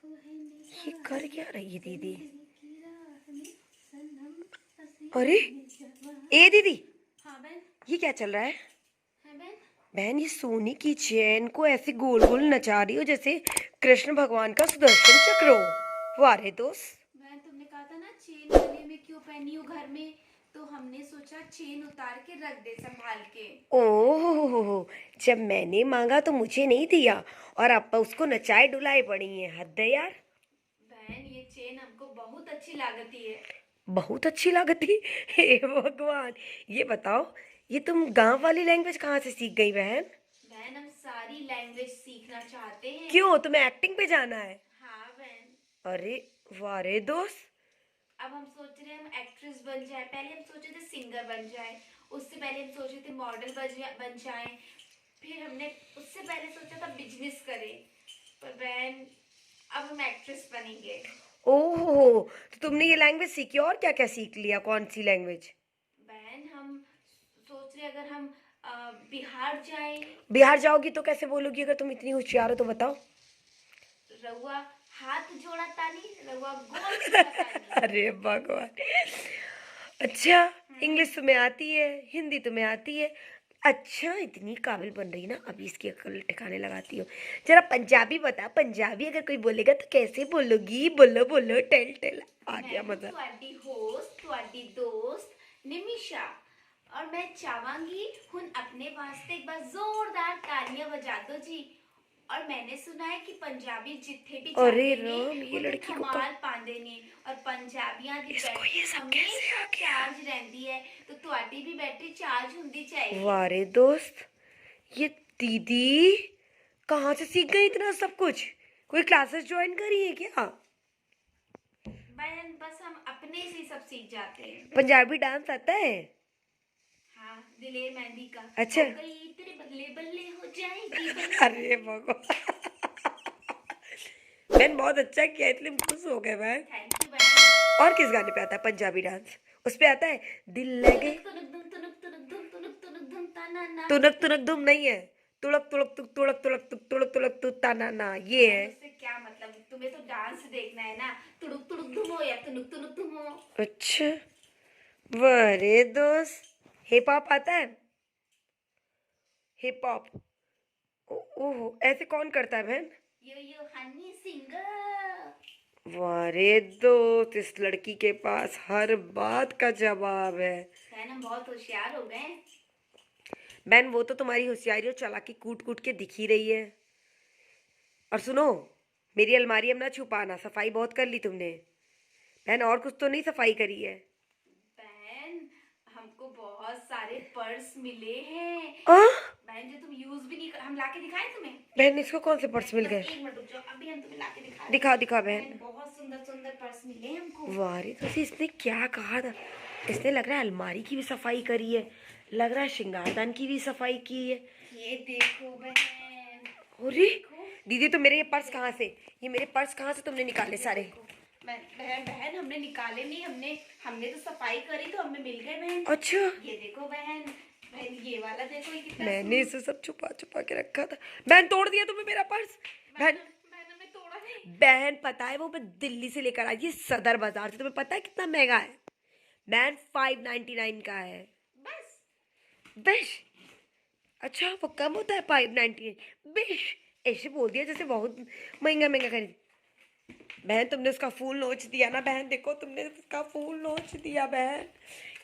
ये कर क्या रही है दीदी? अरे ए दीदी, हाँ बहन। ये क्या चल रहा है? हाँ बहन। बहन, ये सोने की चैन को ऐसे गोल गोल नचा रही हो जैसे कृष्ण भगवान का सुदर्शन चक्र हो। वाह रे दोस्त। बहन तुमने कहा था ना चेन गले में क्यों पहनी हो घर में, तो हमने सोचा चेन उतार के रख दे संभाल के। ओह, जब मैंने मांगा तो मुझे नहीं दिया और अब उसको नचाए डुलाए पड़ी है। हद है यार। बहन ये चेन हमको बहुत अच्छी लागती है। बहुत अच्छी लगती। हे भगवान, ये बताओ, ये तुम गांव वाली लैंग्वेज कहाँ से सीख गई बहन? बहन हम सारी लैंग्वेज सीखना चाहते हैं। क्यों, तुम्हें एक्टिंग पे जाना है? हाँ बहन। अरे वाह रे दोस्त। अब हम सोच रहे हैं हम एक्ट्रेस बन जाए, पहले हम सोचे थे सिंगर बन जाए, उससे पहले हम सोचे थे मॉडल बन जाए, फिर हमने उससे पहले सोचा था बिजनेस करें, पर बहन अब हम एक्ट्रेस बनेंगे। ओहो, तो तुमने ये लैंग्वेज सीखी और क्या क्या सीख लिया? कौन सी लैंग्वेज? बहन हम सोच रहे अगर हम बिहार जाए। बिहार जाओगी तो कैसे बोलोगी? अगर तुम इतनी होशियार हो तो बताओ। रउआ हाथ जोड़ा तानी, रउआ गोल जोड़ा तानी। अरे भगवान। अच्छा, इंग्लिश तुम्हें आती है, हिंदी तुम्हें आती है। अच्छा, इतनी काबिल बन रही ना, अभी इसकी अकल ठिकाने लगाती हो। जरा पंजाबी बता, पंजाबी अगर कोई बोलेगा तो कैसे बोलोगी? बोलो बोलो, टेल टेल। आ गया मैं मजा। ਤੁਹਾਡੀ ਹੋਸਟ ਤੁਹਾਡੀ ਦੋਸਤ ਨਿਮਿਸ਼ਾ, और मैं चाहूंगी हुन अपने वास्ते एक बार जोरदार तालियां बजा दो जी। और मैंने सुना है कि पंजाबी जिथे भी अरे जाते ने राम, ये उत्थे लड़की को धमाल पाते ने, और पंजाबियां दी इसको बैटरी ये सब कैसे हमेशा आ गया? चार्ज रहती है, तो तुम्हारी भी बैटरी चार्ज होनी चाहिए। वाह रे दोस्त, ये दीदी कहाँ से सीख गई इतना सब कुछ? कोई क्लासेस ज्वाइन करी है क्या? बहन बस हम अपने से ही सब सीख जाते हैं। पंजाबी डांस आता है? हाँ, दिलेर मेहंदी का अच्छा। हो गई तेरे बल्ले बल्ले हो जाएगी बल्ले अरे बल्ले। भगवान। मैंने बहुत अच्छा किया, इसलिए हम खुश हो गए मैं। थैंक यू बहन। और किस गाने पे आता है पंजाबी डांस? उस पे आता है दिल लगे। तुनुक तुनुक धुम तुनुक तुनुक धुम तुनुक तुनुक धुम ता ना। तुनक तुनक दुम नहीं है, तुड़क तुड़क तुक तुड़क तुड़क तुक तुड़क तुड़क तु ताना ना, ये है। उससे क्या मतलब, तुम्हें तो डांस देखना है ना, तुड़ुक तुड़ुक धुम हो या तुनुक तुनुक धुम हो। अच्छा, वाह रे दोस्त। हिप हॉप आता है? Hip hop? ओहो, ऐसे कौन करता है बहन? यो हनी सिंगर। वाह रे दोस्त, इस लड़की के पास हर बात का जवाब है। बहन हम बहुत होशियार हो गए। बहन, वो तो तुम्हारी होशियारी और चालाकी कूट कूट के दिख ही रही है। और सुनो, मेरी अलमारी अब ना छुपाना, सफाई बहुत कर ली तुमने। बहन, और कुछ तो नहीं सफाई करी है? बहन हमको बहुत सारे पर्स मिले हैं। आ? बहन जो तुम यूज भी नहीं हम लाके दिखाएं तुम्हें। बहन, इसको कौन से पर्स मिल बस गए? एक मिनट रुक जाओ, अभी हम तुम्हें लाके दिखा रहे हैं। दिखा दिखा बहन। बहन बहुत सुंदर सुंदर पर्स मिले हैं हमको। वाह रे, तो इसने क्या कहा था? इसने लग रहा है अलमारी की भी सफाई करी है, लग रहा है श्रृंगारदान की भी सफाई की है। ये देखो बहन। अरे देखो। दीदी, तो मेरे ये पर्स कहाँ से, ये मेरे पर्स कहाँ से तुमने निकाले सारे? देखो। बहन बहन हमने निकाले नहीं, हमने हमने तो सफाई करी तो हमें मिल गए बहन। अच्छा, ये देखो बहन। बहन ये वाला देखो, ये कितना मैंने इसे सब छुपा छुपा के रखा था। बहन, तोड़ दिया तुमने मेरा पर्स? बहन, बहन हमने तोड़ा नहीं। बहन पता है, वो मैं दिल्ली से लेकर आई थी, सदर बाजार से। तुम्हें पता है कितना महंगा है? बहन 599 का है बस। बस। अच्छा, वो कम होता है 599? बस, ऐसे बोल दिया जैसे बहुत महंगा महंगा खरीद। बहन, तुमने उसका फूल नोच दिया ना बहन, देखो तुमने उसका फूल नोच दिया बहन।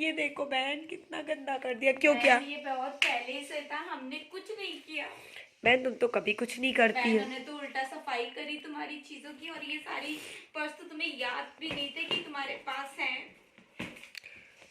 ये देखो बहन, कितना गंदा कर दिया। क्यों बहन, किया? ये बहुत पहले से था, हमने कुछ नहीं किया। बहन, तुम तो कभी कुछ नहीं करती बहन हो। हमने तो उल्टा सफाई करी तुम्हारी चीजों की, और ये सारी पर्स तो तुम्हें याद भी नहीं थे कि तुम्हारे पास हैं।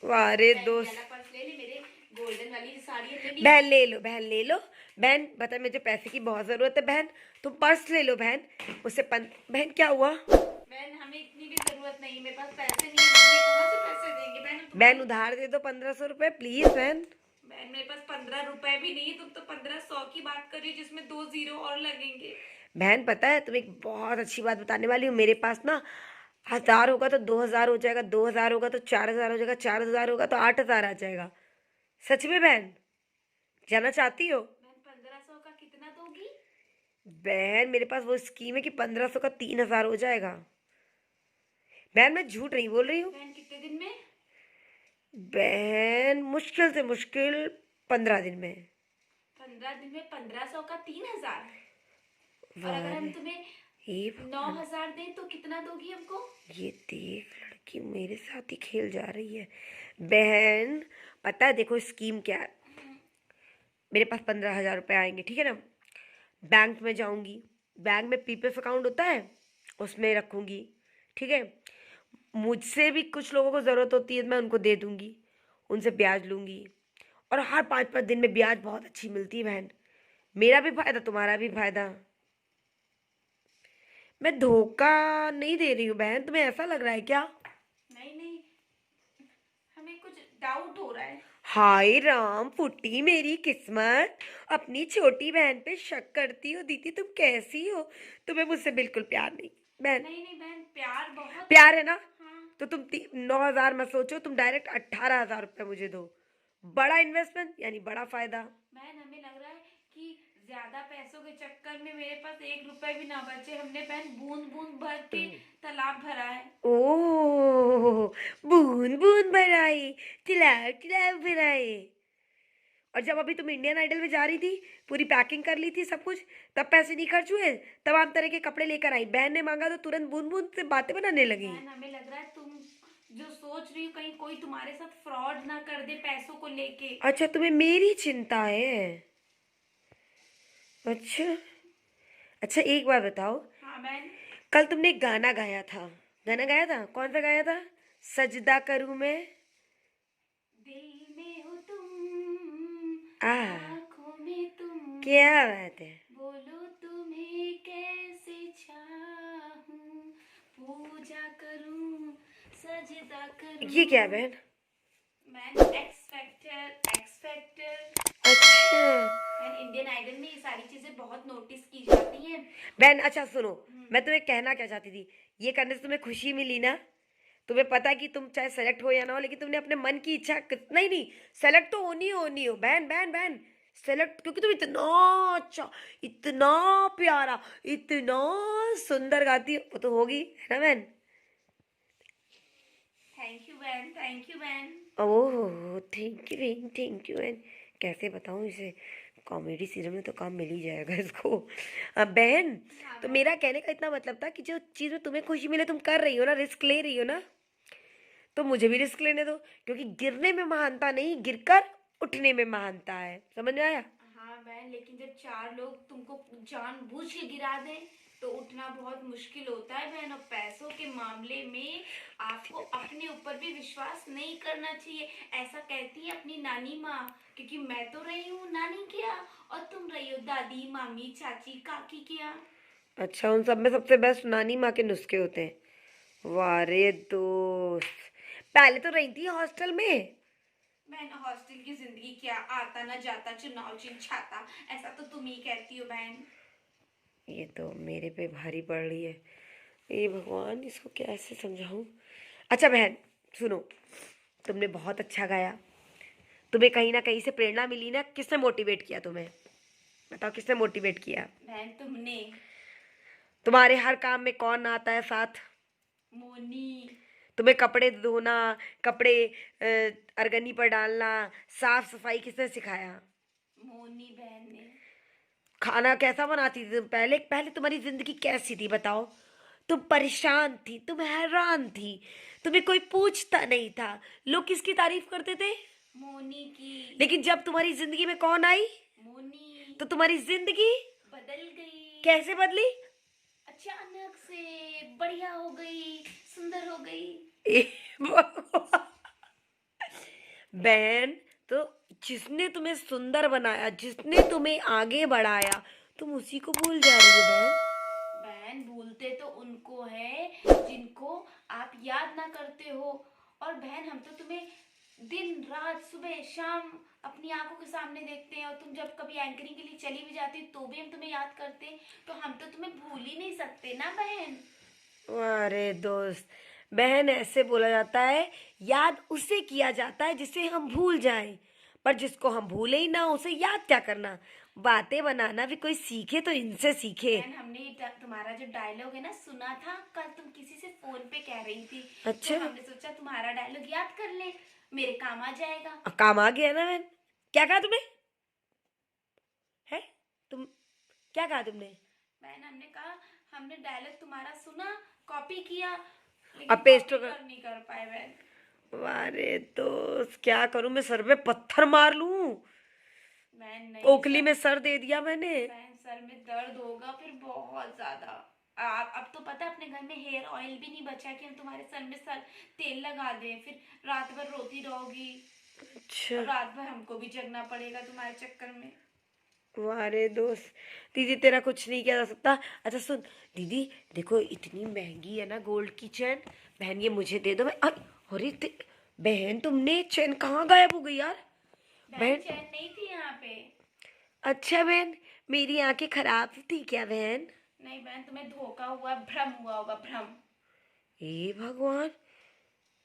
वाह रे बहन दोस्त। वाला पर्स ले ले, मेरे गोल्डन वाली साड़ी है मेरी। बहन ले लो, बहन ले लो। बहन बता, मुझे पैसे की बहुत जरूरत है बहन, तुम पर्स ले लो बहन। उससे बहन क्या हुआ? बहन हमें इतनी भी जरूरत नहीं, मेरे पास पैसे नहीं है, हमें कहाँ से पैसे देंगे बहन हम बहन, तुम्हारी। उधार दे दो 1500 रुपए प्लीज बहन। बहन मेरे पास 15 रुपए भी नहीं, तुम तो 1500 की बात कर रही हो जिसमें 2 जीरो और लगेंगे। बहन पता है, तुम्हें एक बहुत अच्छी बात बताने वाली हूँ। मेरे पास ना 1000 होगा तो 2000 हो जाएगा, 2000 होगा तो 4000 हो जाएगा, 4000 होगा तो 8000 आ जाएगा। सच में बहन, जाना चाहती हो? बहन 1500 का कितना दोगी? बहन मेरे पास वो स्कीम है कि 1500 का 3000 हो जाएगा। बहन मैं झूठ नहीं बोल रही हूँ। बहन कितने दिन में? बहन मुश्किल से मुश्किल 15 दिन में। 15 दिन में 1500 का 3000? और अगर हम वाह, तुम्हें ये 9000 दें तो कितना दोगी हमको? ये देख, लड़की मेरे साथ ही खेल जा रही है। बहन पता है, देखो स्कीम क्या है। मेरे पास 15,000 रुपये आएंगे, ठीक है ना। बैंक में जाऊंगी, बैंक में पीपीएफ अकाउंट होता है, उसमें रखूंगी, ठीक है। मुझसे भी कुछ लोगों को ज़रूरत होती है, मैं उनको दे दूंगी, उनसे ब्याज लूंगी। और हर 5-5 दिन में ब्याज बहुत अच्छी मिलती है बहन। मेरा भी फायदा, तुम्हारा भी फायदा। मैं धोखा नहीं दे रही हूँ बहन, तुम्हें ऐसा लग रहा है क्या? नहीं नहीं, हमें कुछ डाउट हो रहा है। हाय राम, फुटी मेरी किस्मत, अपनी छोटी बहन पे शक करती हो। दीदी तुम कैसी हो? तुम्हें मुझसे बिल्कुल प्यार नहीं बहन। नहीं नहीं बहन, प्यार बहुत। प्यार है ना? हाँ तो तुम 9,000 मत सोचो, तुम डायरेक्ट 18,000 रुपये मुझे दो। बड़ा इन्वेस्टमेंट यानी बड़ा फायदा। बहन, हमें लग रहा है कि ज्यादा पैसों के चक्कर में मेरे पास 1 रुपए भी ना बचे। हमने बहन बूंद बूंद भर के तालाब भरा है। ओह, बूंद बूंद भराई, तिलाक तिलाक भराई। और जब अभी तुम इंडियन आइडल में जा रही थी, पूरी पैकिंग कर ली थी सब कुछ, तब पैसे नहीं खर्च हुए? तमाम तरह के कपड़े लेकर आई, बहन ने मांगा तो तुरंत बूंद बूंद से बातें बनाने लगी। बहन, हमें लग रहा है तुम जो सोच रही हो कहीं कोई तुम्हारे साथ फ्रॉड ना कर दे पैसों को लेके। अच्छा, तुम्हें मेरी चिंता है? अच्छा। अच्छा एक बात बताओ, हाँ बहन। कल तुमने एक गाना गाया था, गाना गाया था, कौन सा गाया था? सजदा करूं मैं। दिल में हो तुम, आ, आँखों में तुम, क्या बात है। बोलो तुम्हें कैसे चाहूं, पूजा करूं, सजदा करूं। ये क्या है बहन? Man x factor, x factor. अच्छा एंड इंडियन आइडल में ये सारी चीजें बहुत नोटिस की जाती हैं। बहन, अच्छा सुनो, मैं तुम्हें कहना क्या चाहती थी, ये करने से तुम्हें खुशी मिली ना? तुम्हें पता है कि तुम चाहे सेलेक्ट हो या ना हो, लेकिन तुमने अपने मन की इच्छा नहीं नहीं, सेलेक्ट तो होनी हो बहन बहन बहन। सेलेक्ट, क्योंकि तुम इतना अच्छा, इतना प्यारा, इतना सुंदर गाती हो, वो तो होगी, है ना बहन? थैंक यू बहन, थैंक यू बहन। ओह थैंक यू बहन, थैंक यू बहन। कैसे बताऊँ इसे, कॉमेडी सीरियल में तो काम मिल ही जाएगा इसको। बहन, हाँ तो बहन। मेरा कहने का इतना मतलब था कि जो चीज़ में तुम्हें खुशी मिले तुम कर रही हो ना, रिस्क ले रही हो ना, तो मुझे भी रिस्क लेने दो। क्योंकि गिरने में महानता नहीं, गिरकर उठने में महानता है। समझ में आया? हाँ बहन, लेकिन जब 4 लोग तुमको जानबूझ के गिरा दें तो उठना बहुत मुश्किल होता है बहन। और पैसों के मामले में आपको अपने ऊपर भी विश्वास नहीं करना चाहिए। ऐसा कहती है अपनी नानी माँ, क्योंकि मैं तो रही हूँ नानी के यहाँ और तुम रही हो दादी, मामी, चाची, काकी के यहाँ। अच्छा, उन सब में सबसे बेस्ट नानी माँ के नुस्खे होते हैं। वाह रे दोस्त, पहले तो रही थी हॉस्टल में। बहन, हॉस्टल की जिंदगी क्या, आता ना जाता चुनाव चिन्ह छाता, ऐसा तो तुम ही कहती हो बहन। ये तो मेरे पे भारी पड़ रही है, ये भगवान इसको कैसे समझाऊं। अच्छा बहन सुनो, तुमने बहुत अच्छा गाया, तुम्हें कहीं ना कहीं से प्रेरणा मिली ना? किसने मोटिवेट किया तुम्हें? बताओ किसने मोटिवेट किया? बहन तुमने। तुम्हारे हर काम में कौन आता है साथ? मोनी। तुम्हें कपड़े धोना, कपड़े अरगनी पर डालना, साफ सफाई किसने सिखाया? मोनी बहन ने। खाना कैसा बनाती थी तुम? पहले पहले तुम्हारी जिंदगी कैसी थी बताओ? तुम परेशान थी, तुम हैरान थी, तुम्हें कोई पूछता नहीं था, लोग किसकी तारीफ करते थे? मोनी की। लेकिन जब तुम्हारी जिंदगी में कौन आई, मोनी। तो तुम्हारी जिंदगी बदल गई। कैसे बदली? अचानक से बढ़िया हो गई, सुंदर हो गई। ए, भगवान। बहन, तो जिसने तुम्हें सुंदर बनाया, जिसने तुम्हें आगे बढ़ाया, तुम उसी को भूल जा रही हो बहन। बहन, भूलते तो उनको है जिनको आप याद ना करते हो। और बहन, हम तो तुम्हें दिन रात सुबह शाम अपनी आंखों के सामने देखते हैं। और तुम जब कभी एंकरिंग के लिए चली भी जाती हो तो भी हम तुम्हें याद करते हैं। तो हम तो तुम्हें भूल ही नहीं सकते ना बहन। अरे दोस्त, बहन ऐसे बोला जाता है, याद उसे किया जाता है जिसे हम भूल जाएं, पर जिसको हम भूले ही ना उसे याद क्या करना। बातें बनाना भी कोई सीखे तो इनसे सीखे। बहन हमने तुम्हारा जो डायलॉग है ना सुना था कल, तुम किसी से फोन पे कह रही थी। अच्छा, तो हमने सोचा तुम्हारा डायलॉग याद कर ले, मेरे काम आ जाएगा। काम आ गया ना बहन। क्या कहा तुमने? है, तुम क्या कहा तुमने? बहन हमने कहा, हमने डायलॉग तुम्हारा सुना, कॉपी किया, अब लेकिन पेस्ट कॉपी होगा। कर नहीं कर पाए बहन। अरे दोस्त क्या करूं, मैं सर पे पत्थर मार लूं? बहन नहीं ओखली सर, में सर दे दिया मैंने। बहन सर में दर्द होगा फिर बहुत ज्यादा। आप अब तो पता है अपने घर में हेयर ऑयल भी नहीं बचा कि हम तुम्हारे सर में सर तेल लगा दें, फिर रात भर रोती रहोगी अच्छा, और रात भर हमको भी जगना पड़ेगा तुम्हारे चक्कर में। अरे दोस्त, दीदी तेरा कुछ नहीं किया जा सकता। अच्छा सुन दीदी, देखो इतनी महंगी है ना गोल्ड की चैन। बहन ये मुझे दे दो। मैं अरे बहन तुमने चैन कहाँ गायब हो गई यार? बहन बहन, चैन नहीं थी यहाँ पे। अच्छा बहन, मेरी आंखें खराब थी क्या बहन? नहीं बहन, तुम्हें धोखा हुआ, भ्रम हुआ होगा, भ्रम। हे भगवान,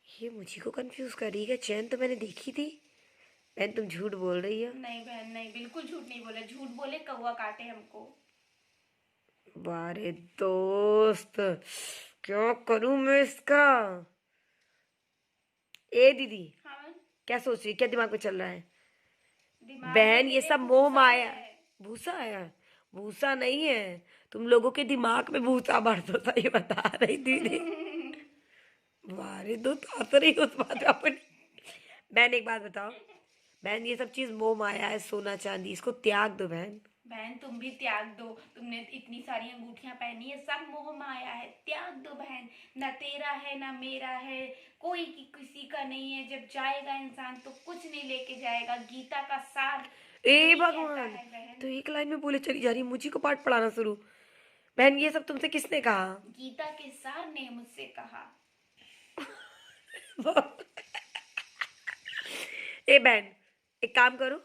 ये मुझे को कंफ्यूज कर रही है। चैन तो मैंने देखी थी। बहन तुम झूठ बोल रही हो। नहीं बहन नहीं, बिल्कुल झूठ नहीं बोले, झूठ बोले कौवा काटे हमको। बारे दोस्त, क्या करूं मैं इसका? ए दीदी, हाँ बहन, क्या सोच रही, क्या दिमाग में चल रहा है? दिमाग में बहन ये तेरे सब मोह भूसा माया। है। भूसा है? भूसा नहीं है, तुम लोगों के दिमाग में भूसा भर दो, सही बता रही दीदी। बारे दो तो हंस रही हो उस बात पे अपनी। बहन एक बात बताओ, बहन ये सब चीज मोह माया है, सोना चांदी, इसको त्याग दो बहन। बहन तुम भी त्याग दो, तुमने इतनी सारी अंगूठियां पहनी है, सब मोह माया है, त्याग दो बहन। न तेरा है ना मेरा है, कोई किसी का नहीं है। जब जाएगा इंसान तो कुछ नहीं लेके जाएगा, गीता का सार ए यही कहता भगवान, है बहन। तो एक लाइन में बोले चली जा रही, मुझी को पाठ पढ़ाना शुरू। बहन ये सब तुमसे किसने कहा? गीता के सार ने मुझसे कहा। ए बहन, एक काम करो,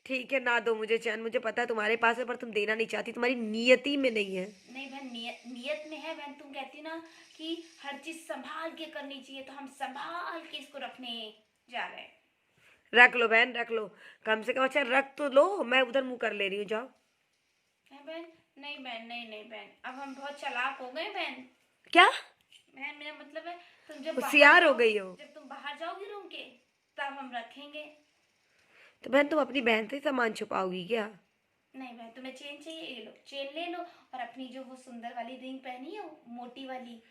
ठीक है ना दो मुझे चैन, मुझे पता है तुम्हारे पास है पर तुम देना नहीं चाहती, तुम्हारी नियति में नहीं है। नहीं बहन, नियत में है बहन। तुम कहती ना कि हर चीज संभाल के करनी चाहिए, तो हम संभाल के इसको रखने जा रहे हैं। रख लो बहन रख लो, कम से कम अच्छा रख तो लो, मैं उधर मुंह कर ले रही हूँ, जाओ। है बहन? नहीं बहन, नहीं नहीं बहन, अब हम बहुत चालाक हो गए बहन। क्या? बहन मेरा मतलब है, तुम जब बाहर होशियार हो जाओ, गई हो? जब तुम बाहर जाओगी रूम के, तब हम रखेंगे। तो बहन तुम अपनी बहन से ही सामान छुपाओगी क्या? नहीं बहन, तुम्हें चेन चाहिए, ये लो चेन ले लो, और अपनी जो वो सुंदर वाली रिंग पहनी है, वो मोटी वाली,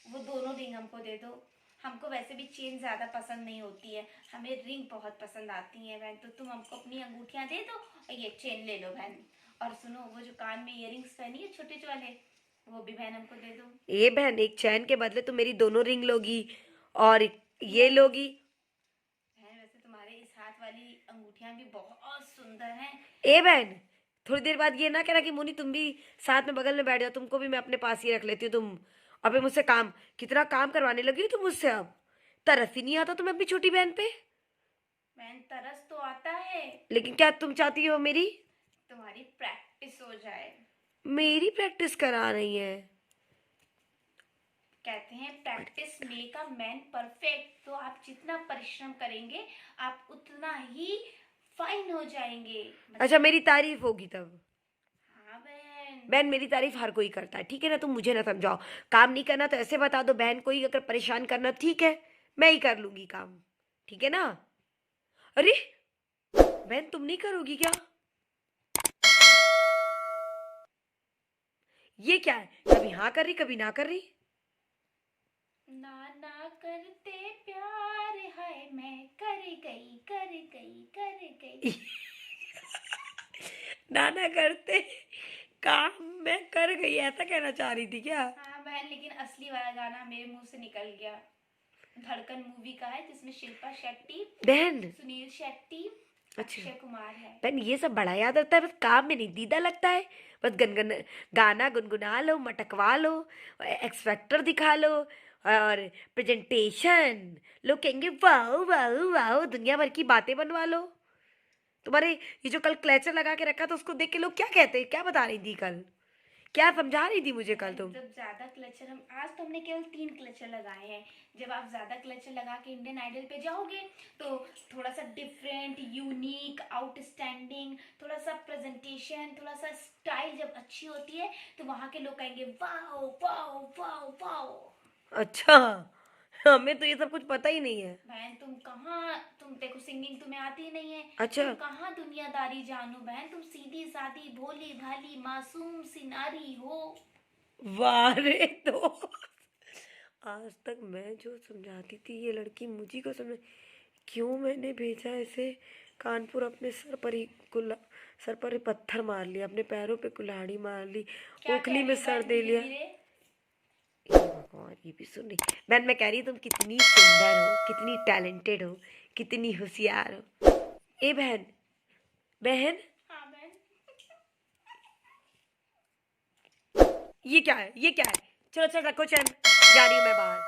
वो दोनों रिंग हमको दे दो। हमको वैसे भी चेन ज्यादा पसंद नहीं होती है, हमें रिंग बहुत पसंद आती है बहन। तो तुम हमको अपनी अंगूठियां दे दो और ये चेन ले लो बहन। और सुनो, वो जो कान में इयरिंग्स पहनी है छोटे वाले, वो भी बहन हमको दे दो। ए बहन, एक चैन के बदले तुम मेरी दोनों रिंग लोगी और ये नहीं लोगी। बहन, वैसे तुम्हारे इस हाथ वाली अंगूठियां भी बहुत सुंदर हैं। ए बहन, थोड़ी देर बाद ये ना कहना कि मुनी तुम भी साथ में बगल में बैठ जाओ, तुमको भी मैं अपने पास ही रख लेती हूँ। तुम अबे मुझसे काम, कितना काम करवाने लगी हो तुम मुझसे अब। तरस ही नहीं आता तुम्हें अपनी छोटी बहन पे। बहन तरस तो आता है, लेकिन क्या तुम चाहती हो मेरी तुम्हारी प्रैक्टिस हो जाए। मेरी प्रैक्टिस करा रही है? कहते हैं practice make a man perfect. तो आप जितना परिश्रम करेंगे, आप उतना ही फाइन हो जाएंगे। अच्छा मेरी तारीफ होगी तब? हाँ बहन। बहन मेरी तारीफ हर कोई करता है, ठीक है ना, तुम मुझे ना समझाओ। काम नहीं करना तो ऐसे बता दो, बहन कोई अगर परेशान करना ठीक है, मैं ही कर लूंगी काम, ठीक है ना? अरे बहन तुम नहीं करोगी क्या? ये क्या है, कभी हाँ कर रही कभी ना कर रही। ना ना करते प्यार है, मैं कर गई कर गई कर गई। ना ना करते काम मैं कर गई, ऐसा कहना चाह रही थी क्या? हाँ बहन, लेकिन असली वाला गाना मेरे मुंह से निकल गया। धड़कन मूवी का है, जिसमें शिल्पा शेट्टी, बहन सुनील शेट्टी, अच्छा अक्षय कुमार है। बहन, ये सब बड़ा याद रहता है, बस काम में नहीं दीदा लगता है। बस गनगन गाना गुनगुना लो, मटकवा लो, एक्स फैक्टर दिखा लो और प्रेजेंटेशन, लोग कहेंगे वाह वाह वाह, दुनिया भर की बातें बनवा लो। तुम्हारे ये जो कल क्लेचर लगा के रखा था उसको देख के लोग क्या कहते हैं, क्या बता रही थी कल? क्या समझा रही थी मुझे कल तुम? जब ज्यादा क्लचर हम आज तो हमने केवल 3 क्लचर लगाए हैं। जब आप ज्यादा क्लचर लगा के इंडियन आइडल पे जाओगे तो थोड़ा सा डिफरेंट, यूनिक, आउटस्टैंडिंग, थोड़ा सा प्रेजेंटेशन, थोड़ा सा स्टाइल जब अच्छी होती है तो वहाँ के लोग कहेंगे वाओ वाओ वाओ वाओ। अच्छा, हमें तो ये सब कुछ पता ही नहीं है। बहन तुम देखो सिंगिंग तुम्हें आती ही नहीं है। अच्छा। तुम कहाँ दुनियादारी जानो बहन, तुम सीधी सादी भोली भाली मासूम सी नारी हो। वाह रे तो आज तक मैं जो समझाती थी ये लड़की मुझी को समझ, क्यों मैंने भेजा ऐसे कानपुर? अपने सर पर ही पत्थर मार लिया, अपने पैरों पे कुल्हाड़ी मार ली, क्या ओखली कह में रही हो सर बहन दे धीरे लिया। धीरे? ये भगवान, ये भी सुन रही बहन? मैं कह रही तुम कितनी सुंदर हो, कितनी टैलेंटेड हो, कितनी होशियार हो। ए बहन, बहन, हाँ बहन। ये क्या है? ये क्या है? चलो चलो रखो चैन, जा रही हूँ मैं बाहर।